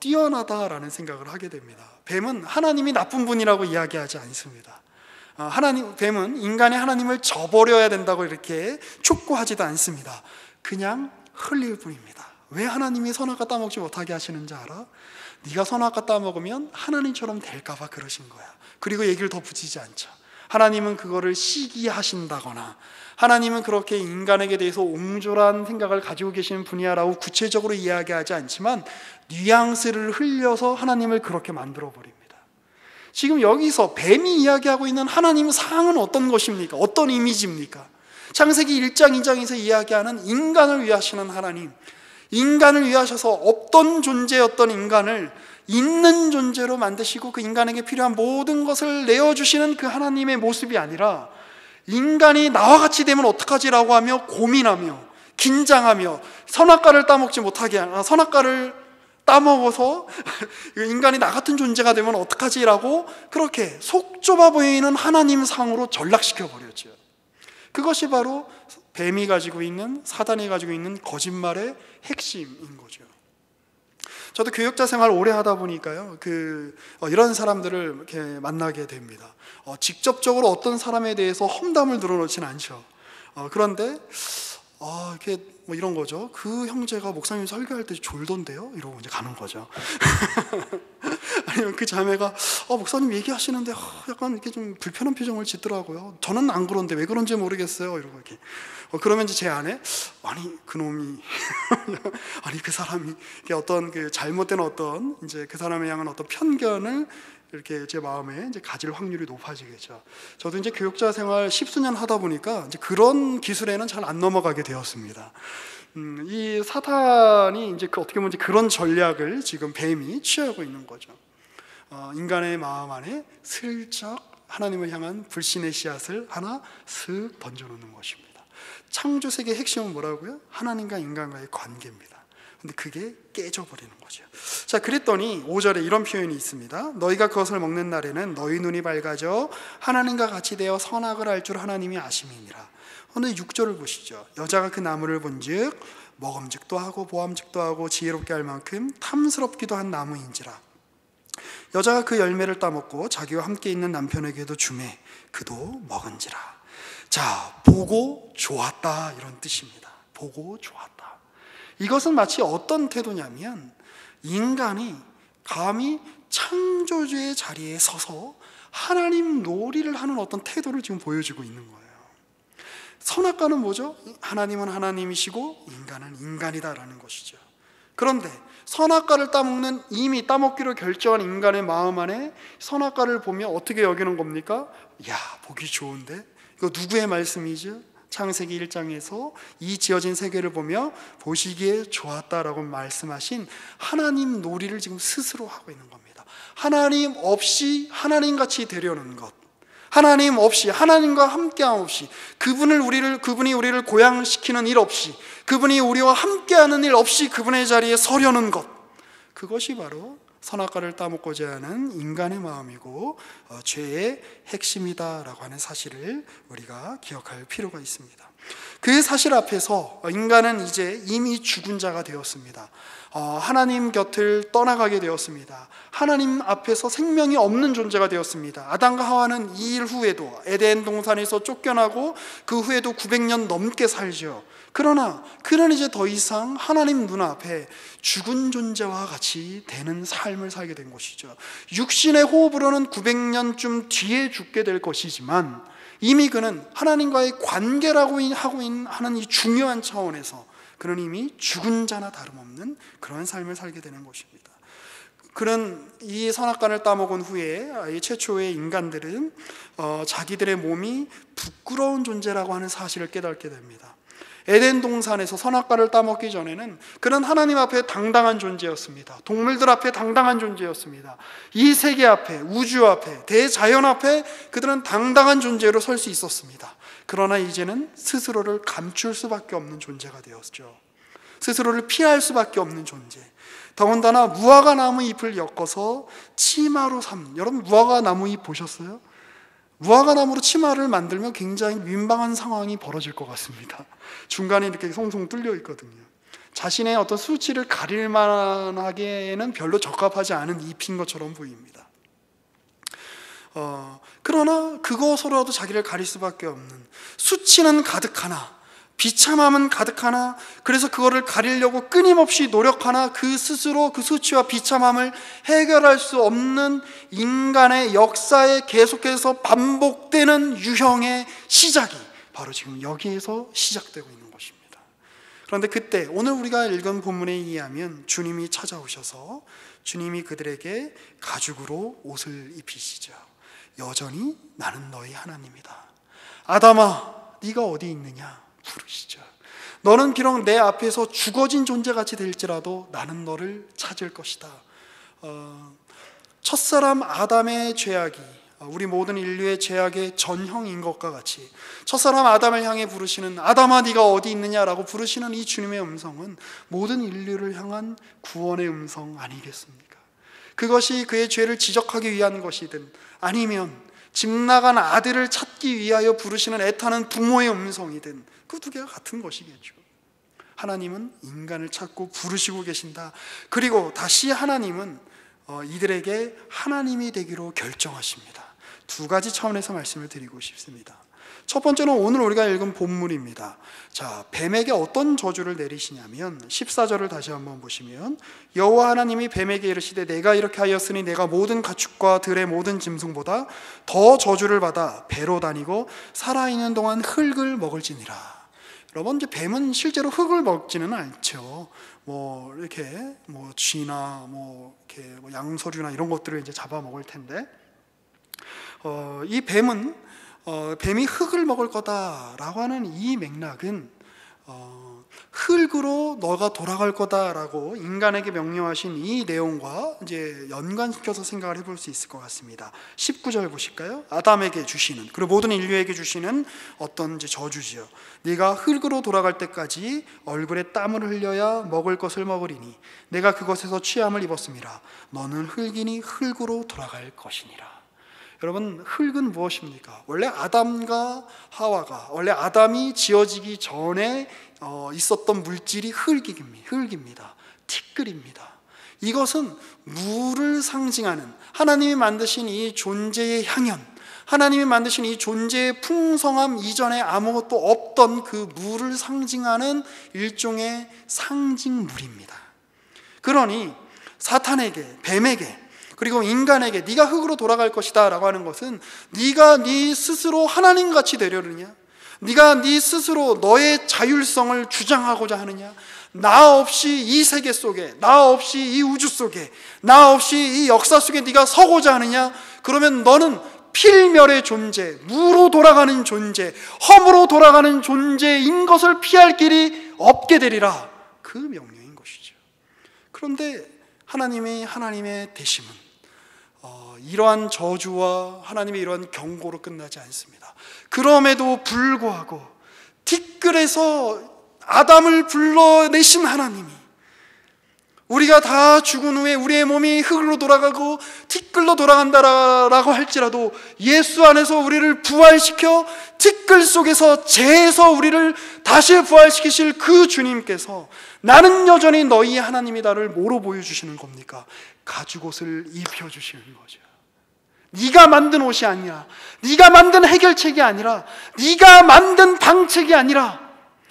뛰어나다라는 생각을 하게 됩니다. 뱀은 하나님이 나쁜 분이라고 이야기하지 않습니다. 뱀은 인간이 하나님을 저버려야 된다고 이렇게 촉구하지도 않습니다. 그냥 흘릴 뿐입니다. 왜 하나님이 선악과 따먹지 못하게 하시는지 알아? 네가 선악과 따먹으면 하나님처럼 될까 봐 그러신 거야. 그리고 얘기를 더 붙이지 않죠. 하나님은 그거를 시기하신다거나, 하나님은 그렇게 인간에게 대해서 옹졸한 생각을 가지고 계시는 분이야라고 구체적으로 이야기하지 않지만 뉘앙스를 흘려서 하나님을 그렇게 만들어 버립니다. 지금 여기서 뱀이 이야기하고 있는 하나님 상은 어떤 것입니까? 어떤 이미지입니까? 창세기 1장 2장에서 이야기하는 인간을 위하시는 하나님, 인간을 위하셔서 없던 존재였던 인간을 있는 존재로 만드시고 그 인간에게 필요한 모든 것을 내어주시는 그 하나님의 모습이 아니라, 인간이 나와 같이 되면 어떡하지라고 하며 고민하며 긴장하며 선악과를 따먹지 못하게, 선악과를 따먹어서 인간이 나 같은 존재가 되면 어떡하지라고 그렇게 속 좁아 보이는 하나님 상으로 전락시켜 버렸죠. 그것이 바로 뱀이 가지고 있는, 사단이 가지고 있는 거짓말의 핵심인 거죠. 저도 교역자 생활 오래 하다 보니까요, 이런 사람들을 이렇게 만나게 됩니다. 직접적으로 어떤 사람에 대해서 험담을 늘어놓지는 않죠. 그런데 이렇게 뭐 이런 거죠. 그 형제가 목사님 설교할 때 졸던데요? 이러고 이제 가는 거죠. 아니면 그 자매가 목사님 얘기하시는데 약간 이렇게 좀 불편한 표정을 짓더라고요. 저는 안 그런데 왜 그런지 모르겠어요. 이러고 이렇게. 그러면 이제 제 아내, 아니 그놈이 아니 그 사람이 어떤 그 잘못된 어떤 이제 그 사람에 향한 어떤 편견을 이렇게 제 마음에 이제 가질 확률이 높아지겠죠. 저도 이제 교육자 생활 10수년 하다 보니까 이제 그런 기술에는 잘 안 넘어가게 되었습니다. 이 사탄이 이제 어떻게 보면 이제 그런 전략을 지금 뱀이 취하고 있는 거죠. 인간의 마음 안에 슬쩍 하나님을 향한 불신의 씨앗을 하나 슥 던져놓는 것입니다. 창조 세계의 핵심은 뭐라고요? 하나님과 인간과의 관계입니다. 근데 그게 깨져버리는 거죠. 자, 그랬더니 5절에 이런 표현이 있습니다. 너희가 그것을 먹는 날에는 너희 눈이 밝아져 하나님과 같이 되어 선악을 알 줄 하나님이 아심이니라. 오늘 6절을 보시죠. 여자가 그 나무를 본즉 먹음직도 하고 보암직도 하고 지혜롭게 할 만큼 탐스럽기도 한 나무인지라. 여자가 그 열매를 따먹고 자기와 함께 있는 남편에게도 주매 그도 먹은지라. 자, 보고 좋았다 이런 뜻입니다. 보고 좋았다. 이것은 마치 어떤 태도냐면 인간이 감히 창조주의 자리에 서서 하나님 놀이를 하는 어떤 태도를 지금 보여주고 있는 거예요. 선악과는 뭐죠? 하나님은 하나님이시고 인간은 인간이다라는 것이죠. 그런데 선악과를 따먹는, 이미 따먹기로 결정한 인간의 마음 안에 선악과를 보며 어떻게 여기는 겁니까? 야, 보기 좋은데? 이거 누구의 말씀이죠? 창세기 1장에서 이 지어진 세계를 보며 보시기에 좋았다라고 말씀하신 하나님 놀이를 지금 스스로 하고 있는 겁니다. 하나님 없이 하나님같이 되려는 것, 하나님 없이, 하나님과 함께함 없이, 그분이 우리를 고양시키는 일 없이, 그분이 우리와 함께하는 일 없이 그분의 자리에 서려는 것, 그것이 바로 선악과를 따먹고자 하는 인간의 마음이고 죄의 핵심이다라고 하는 사실을 우리가 기억할 필요가 있습니다. 그 사실 앞에서 인간은 이제 이미 죽은 자가 되었습니다. 하나님 곁을 떠나가게 되었습니다. 하나님 앞에서 생명이 없는 존재가 되었습니다. 아담과 하와는 이 일 후에도 에덴 동산에서 쫓겨나고 그 후에도 900년 넘게 살죠. 그러나 그는 이제 더 이상 하나님 눈앞에 죽은 존재와 같이 되는 삶을 살게 된 것이죠. 육신의 호흡으로는 900년쯤 뒤에 죽게 될 것이지만 이미 그는 하나님과의 관계라고 하는 이 중요한 차원에서 그는 이미 죽은 자나 다름없는 그런 삶을 살게 되는 것입니다. 그는 이 선악과를 따먹은 후에 이 최초의 인간들은 자기들의 몸이 부끄러운 존재라고 하는 사실을 깨닫게 됩니다. 에덴 동산에서 선악과를 따먹기 전에는 그는 하나님 앞에 당당한 존재였습니다. 동물들 앞에 당당한 존재였습니다. 이 세계 앞에, 우주 앞에, 대자연 앞에 그들은 당당한 존재로 설 수 있었습니다. 그러나 이제는 스스로를 감출 수밖에 없는 존재가 되었죠. 스스로를 피할 수밖에 없는 존재. 더군다나 무화과 나무 잎을 엮어서 치마로 여러분 무화과 나무 잎 보셨어요? 무화과 나무로 치마를 만들면 굉장히 민망한 상황이 벌어질 것 같습니다. 중간에 이렇게 송송 뚫려 있거든요. 자신의 어떤 수치를 가릴 만하기에는 별로 적합하지 않은 잎인 것처럼 보입니다. 그러나 그것으로라도 자기를 가릴 수밖에 없는, 수치는 가득하나 비참함은 가득하나, 그래서 그거를 가리려고 끊임없이 노력하나 그 스스로 그 수치와 비참함을 해결할 수 없는 인간의 역사에 계속해서 반복되는 유형의 시작이 바로 지금 여기에서 시작되고 있는 것입니다. 그런데 그때 오늘 우리가 읽은 본문에 의하면 주님이 찾아오셔서 주님이 그들에게 가죽으로 옷을 입히시죠. 여전히 나는 너희 하나님이다. 아담아, 네가 어디 있느냐 부르시죠. 너는 비록 내 앞에서 죽어진 존재같이 될지라도 나는 너를 찾을 것이다. 첫사람 아담의 죄악이 우리 모든 인류의 죄악의 전형인 것과 같이 첫사람 아담을 향해 부르시는 아담아 네가 어디 있느냐라고 부르시는 이 주님의 음성은 모든 인류를 향한 구원의 음성 아니겠습니까? 그것이 그의 죄를 지적하기 위한 것이든 아니면 집 나간 아들을 찾기 위하여 부르시는 애타는 부모의 음성이든 그 두 개가 같은 것이겠죠. 하나님은 인간을 찾고 부르시고 계신다. 그리고 다시 하나님은 이들에게 하나님이 되기로 결정하십니다. 두 가지 차원에서 말씀을 드리고 싶습니다. 첫 번째는 오늘 우리가 읽은 본문입니다. 자, 뱀에게 어떤 저주를 내리시냐면 14절을 다시 한번 보시면 여호와 하나님이 뱀에게 이르시되 내가 이렇게 하였으니 내가 모든 가축과 들의 모든 짐승보다 더 저주를 받아 배로 다니고 살아있는 동안 흙을 먹을지니라. 여러분, 이제 뱀은 실제로 흙을 먹지는 않죠. 뭐 이렇게 뭐 쥐나 뭐 이렇게 뭐 양서류나 이런 것들을 이제 잡아 먹을 텐데, 이 뱀은 뱀이 흙을 먹을 거다라고 하는 이 맥락은 흙으로 너가 돌아갈 거다라고 인간에게 명령하신 이 내용과 이제 연관시켜서 생각을 해볼 수 있을 것 같습니다. 19절 보실까요? 아담에게 주시는, 그리고 모든 인류에게 주시는 어떤 이제 저주지요. 네가 흙으로 돌아갈 때까지 얼굴에 땀을 흘려야 먹을 것을 먹으리니 내가 그것에서 취함을 입었음이라. 너는 흙이니 흙으로 돌아갈 것이니라. 여러분, 흙은 무엇입니까? 원래 아담과 하와가, 원래 아담이 지어지기 전에 있었던 물질이 흙입니다. 티끌입니다. 이것은 물을 상징하는, 하나님이 만드신 이 존재의 향연, 하나님이 만드신 이 존재의 풍성함 이전에 아무것도 없던 그 물을 상징하는 일종의 상징물입니다. 그러니 사탄에게, 뱀에게, 그리고 인간에게 네가 흙으로 돌아갈 것이다 라고 하는 것은, 네가 네 스스로 하나님같이 되려느냐, 네가 네 스스로 너의 자율성을 주장하고자 하느냐, 나 없이 이 세계 속에, 나 없이 이 우주 속에, 나 없이 이 역사 속에 네가 서고자 하느냐, 그러면 너는 필멸의 존재, 무로 돌아가는 존재, 험으로 돌아가는 존재인 것을 피할 길이 없게 되리라. 그 명령인 것이죠. 그런데 하나님의 대심은 이러한 저주와 하나님의 이러한 경고로 끝나지 않습니다. 그럼에도 불구하고 티끌에서 아담을 불러내신 하나님이, 우리가 다 죽은 후에 우리의 몸이 흙으로 돌아가고 티끌로 돌아간다라고 할지라도 예수 안에서 우리를 부활시켜 티끌 속에서 재에서 우리를 다시 부활시키실 그 주님께서 나는 여전히 너희 하나님이다를 뭐로 보여주시는 겁니까? 가죽옷을 입혀주시는 거죠. 네가 만든 옷이 아니라, 네가 만든 해결책이 아니라, 네가 만든 방책이 아니라,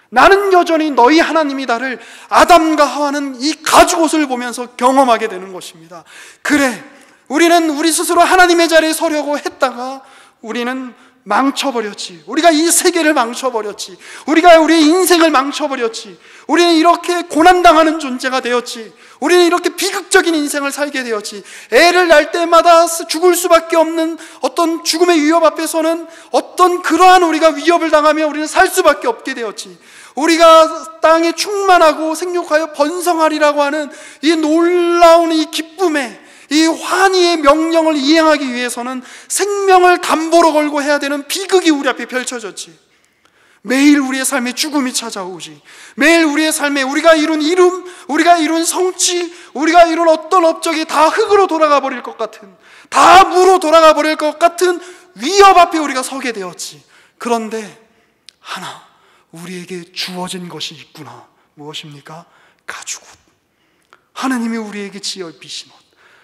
나는 여전히 너희 하나님이다를 아담과 하와는 이 가죽옷을 보면서 경험하게 되는 것입니다. 그래, 우리는 우리 스스로 하나님의 자리에 서려고 했다가 우리는 망쳐버렸지. 우리가 이 세계를 망쳐버렸지. 우리가 우리의 인생을 망쳐버렸지. 우리는 이렇게 고난당하는 존재가 되었지. 우리는 이렇게 비극적인 인생을 살게 되었지. 애를 낳을 때마다 죽을 수밖에 없는 어떤 죽음의 위협 앞에서는 어떤 그러한 우리가 위협을 당하며 우리는 살 수밖에 없게 되었지. 우리가 땅에 충만하고 생육하여 번성하리라고 하는 이 놀라운 이 기쁨에, 이 환희의 명령을 이행하기 위해서는 생명을 담보로 걸고 해야 되는 비극이 우리 앞에 펼쳐졌지. 매일 우리의 삶에 죽음이 찾아오지. 매일 우리의 삶에 우리가 이룬 이름, 우리가 이룬 성취, 우리가 이룬 어떤 업적이 다 흙으로 돌아가 버릴 것 같은, 다 무로 돌아가 버릴 것 같은 위협 앞에 우리가 서게 되었지. 그런데 하나, 우리에게 주어진 것이 있구나. 무엇입니까? 가죽옷. 하나님이 우리에게 지어 입히신 옷,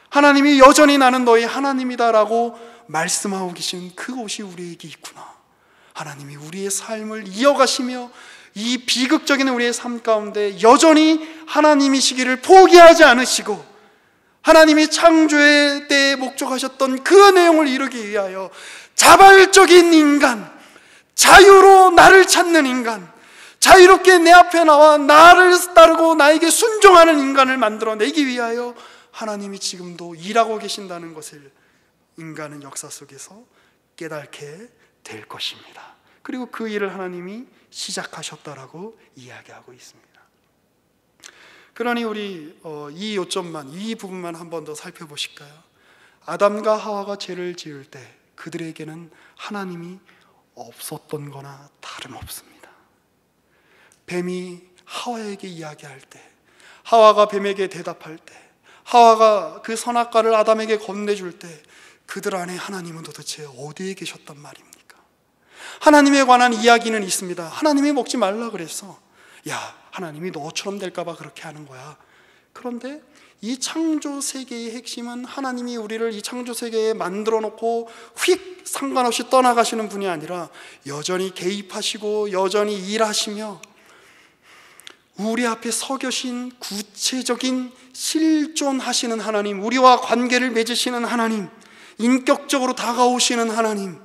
하나님이 여전히 나는 너희 하나님이다라고 말씀하고 계신 그 옷이 우리에게 있구나. 하나님이 우리의 삶을 이어가시며 이 비극적인 우리의 삶 가운데 여전히 하나님이시기를 포기하지 않으시고, 하나님이 창조의 때에 목적하셨던 그 내용을 이루기 위하여 자발적인 인간, 자유로 나를 찾는 인간, 자유롭게 내 앞에 나와 나를 따르고 나에게 순종하는 인간을 만들어내기 위하여 하나님이 지금도 일하고 계신다는 것을 인간은 역사 속에서 깨닫게 될 것입니다. 그리고 그 일을 하나님이 시작하셨다라고 이야기하고 있습니다. 그러니 우리 이 요점만, 이 부분만 한 번 더 살펴보실까요? 아담과 하와가 죄를 지을 때 그들에게는 하나님이 없었던 거나 다름없습니다. 뱀이 하와에게 이야기할 때, 하와가 뱀에게 대답할 때, 하와가 그 선악과를 아담에게 건네줄 때 그들 안에 하나님은 도대체 어디에 계셨단 말입니까? 하나님에 관한 이야기는 있습니다. 하나님이 먹지 말라 그랬어. 야, 하나님이 너처럼 될까 봐 그렇게 하는 거야. 그런데 이 창조 세계의 핵심은 하나님이 우리를 이 창조 세계에 만들어 놓고 휙 상관없이 떠나가시는 분이 아니라 여전히 개입하시고 여전히 일하시며 우리 앞에 서 계신 구체적인 실존하시는 하나님, 우리와 관계를 맺으시는 하나님, 인격적으로 다가오시는 하나님,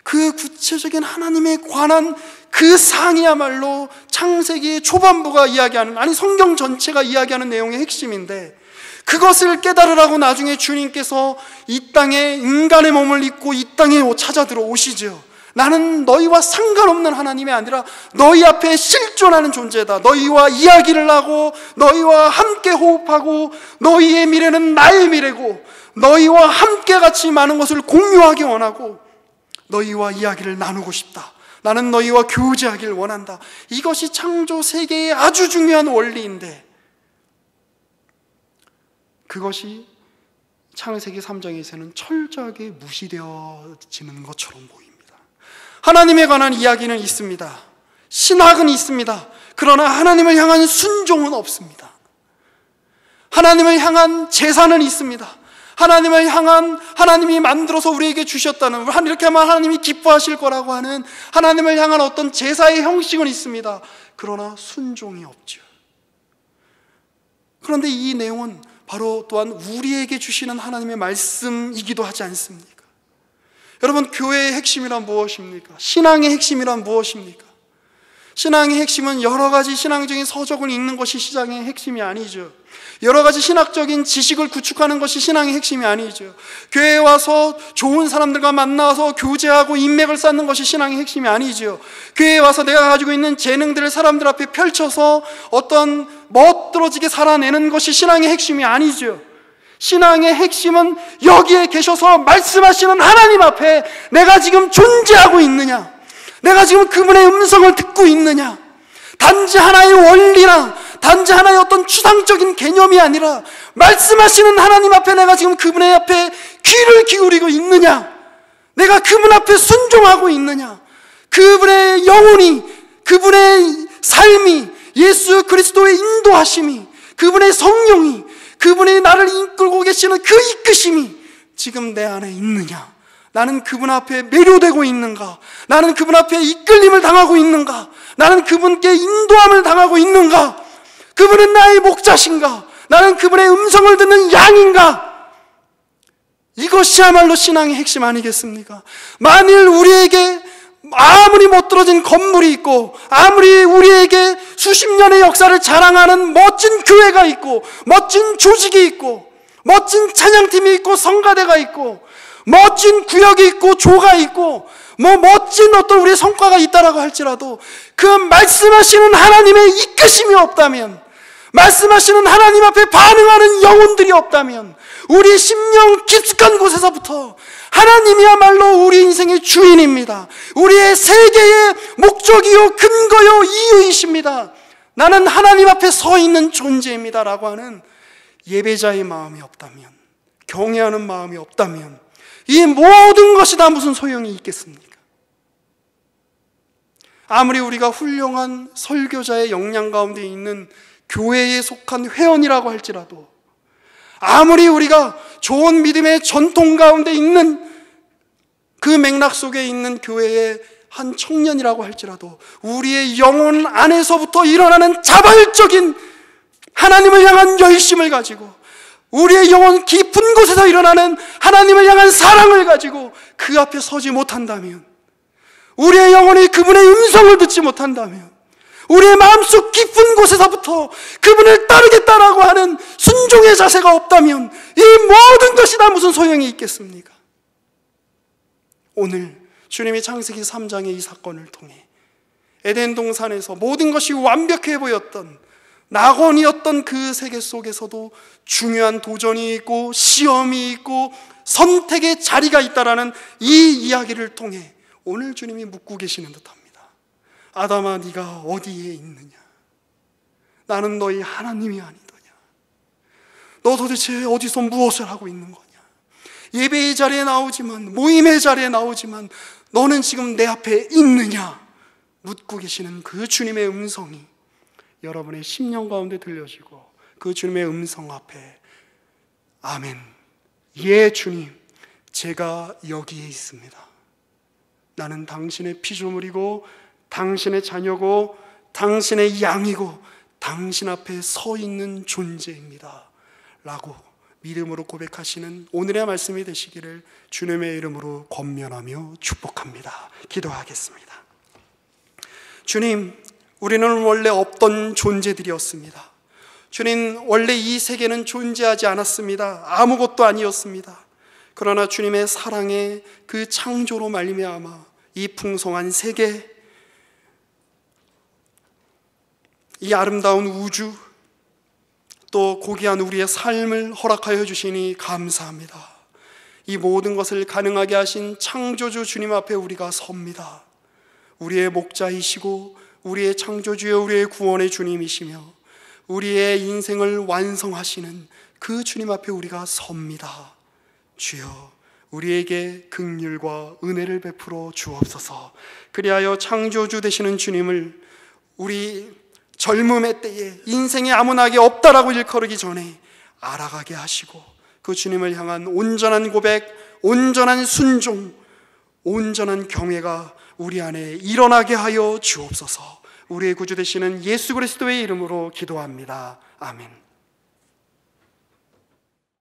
그 구체적인 하나님에 관한 그 사항이야말로 창세기 초반부가 이야기하는, 아니 성경 전체가 이야기하는 내용의 핵심인데, 그것을 깨달으라고 나중에 주님께서 이 땅에 인간의 몸을 입고 이 땅에 찾아 들어오시죠. 나는 너희와 상관없는 하나님이 아니라 너희 앞에 실존하는 존재다. 너희와 이야기를 하고 너희와 함께 호흡하고 너희의 미래는 나의 미래고 너희와 함께 같이 많은 것을 공유하기 원하고 너희와 이야기를 나누고 싶다. 나는 너희와 교제하기를 원한다. 이것이 창조 세계의 아주 중요한 원리인데, 그것이 창세기 3장에서는 철저하게 무시되어지는 것처럼 보입니다. 하나님에 관한 이야기는 있습니다. 신학은 있습니다. 그러나 하나님을 향한 순종은 없습니다. 하나님을 향한 제사는 있습니다. 하나님을 향한, 하나님이 만들어서 우리에게 주셨다는, 이렇게 하면 하나님이 기뻐하실 거라고 하는 하나님을 향한 어떤 제사의 형식은 있습니다. 그러나 순종이 없죠. 그런데 이 내용은 바로 또한 우리에게 주시는 하나님의 말씀이기도 하지 않습니까? 여러분, 교회의 핵심이란 무엇입니까? 신앙의 핵심이란 무엇입니까? 신앙의 핵심은 여러 가지 신앙적인 서적을 읽는 것이 신앙의 핵심이 아니죠. 여러 가지 신학적인 지식을 구축하는 것이 신앙의 핵심이 아니죠. 교회에 와서 좋은 사람들과 만나서 교제하고 인맥을 쌓는 것이 신앙의 핵심이 아니죠. 교회에 와서 내가 가지고 있는 재능들을 사람들 앞에 펼쳐서 어떤 멋들어지게 살아내는 것이 신앙의 핵심이 아니죠. 신앙의 핵심은 여기에 계셔서 말씀하시는 하나님 앞에 내가 지금 존재하고 있느냐, 내가 지금 그분의 음성을 듣고 있느냐, 단지 하나의 원리나 단지 하나의 어떤 추상적인 개념이 아니라 말씀하시는 하나님 앞에 내가 지금 그분의 앞에 귀를 기울이고 있느냐, 내가 그분 앞에 순종하고 있느냐, 그분의 영혼이, 그분의 삶이, 예수 그리스도의 인도하심이, 그분의 성령이, 그분이 나를 이끌고 계시는 그 이끄심이 지금 내 안에 있느냐, 나는 그분 앞에 매료되고 있는가, 나는 그분 앞에 이끌림을 당하고 있는가, 나는 그분께 인도함을 당하고 있는가, 그분은 나의 목자신가, 나는 그분의 음성을 듣는 양인가. 이것이야말로 신앙의 핵심 아니겠습니까? 만일 우리에게 아무리 멋들어진 건물이 있고 아무리 우리에게 수십 년의 역사를 자랑하는 멋진 교회가 있고 멋진 조직이 있고 멋진 찬양팀이 있고 성가대가 있고 멋진 구역이 있고 조가 있고 멋진 어떤 우리의 성과가 있다라고 할지라도 그 말씀하시는 하나님의 이끄심이 없다면, 말씀하시는 하나님 앞에 반응하는 영혼들이 없다면, 우리 심령 깊숙한 곳에서부터 하나님이야말로 우리 인생의 주인입니다. 우리의 세계의 목적이요 근거요 이유이십니다. 나는 하나님 앞에 서 있는 존재입니다 라고 하는 예배자의 마음이 없다면, 경외하는 마음이 없다면 이 모든 것이 다 무슨 소용이 있겠습니까? 아무리 우리가 훌륭한 설교자의 역량 가운데 있는 교회에 속한 회원이라고 할지라도, 아무리 우리가 좋은 믿음의 전통 가운데 있는 그 맥락 속에 있는 교회의 한 청년이라고 할지라도, 우리의 영혼 안에서부터 일어나는 자발적인 하나님을 향한 열심을 가지고, 우리의 영혼 깊은 곳에서 일어나는 하나님을 향한 사랑을 가지고 그 앞에 서지 못한다면, 우리의 영혼이 그분의 음성을 듣지 못한다면, 우리의 마음속 깊은 곳에서부터 그분을 따르겠다라고 하는 순종의 자세가 없다면 이 모든 것이 다 무슨 소용이 있겠습니까? 오늘 주님이 창세기 3장의 이 사건을 통해 에덴 동산에서 모든 것이 완벽해 보였던, 낙원이었던 그 세계 속에서도 중요한 도전이 있고 시험이 있고 선택의 자리가 있다라는 이 이야기를 통해 오늘 주님이 묻고 계시는 듯합니다. 아담아, 네가 어디에 있느냐? 나는 너희 하나님이 아니더냐? 너 도대체 어디서 무엇을 하고 있는 거냐? 예배의 자리에 나오지만, 모임의 자리에 나오지만 너는 지금 내 앞에 있느냐? 묻고 계시는 그 주님의 음성이 여러분의 심령 가운데 들려지고, 그 주님의 음성 앞에 아멘, 예 주님, 제가 여기에 있습니다. 나는 당신의 피조물이고 당신의 자녀고 당신의 양이고 당신 앞에 서 있는 존재입니다 라고 믿음으로 고백하시는 오늘의 말씀이 되시기를 주님의 이름으로 권면하며 축복합니다. 기도하겠습니다. 주님, 우리는 원래 없던 존재들이었습니다. 주님, 원래 이 세계는 존재하지 않았습니다. 아무것도 아니었습니다. 그러나 주님의 사랑의 그 창조로 말미암아 이 풍성한 세계, 이 아름다운 우주, 또 고귀한 우리의 삶을 허락하여 주시니 감사합니다. 이 모든 것을 가능하게 하신 창조주 주님 앞에 우리가 섭니다. 우리의 목자이시고 우리의 창조주여 우리의 구원의 주님이시며 우리의 인생을 완성하시는 그 주님 앞에 우리가 섭니다. 주여, 우리에게 긍휼과 은혜를 베풀어 주옵소서. 그리하여 창조주 되시는 주님을 우리 젊음의 때에 인생에 아무 낙이 없다라고 일컬기 전에 알아가게 하시고 그 주님을 향한 온전한 고백, 온전한 순종, 온전한 경외가 우리 안에 일어나게 하여 주옵소서. 우리의 구주 되시는 예수 그리스도의 이름으로 기도합니다. 아멘.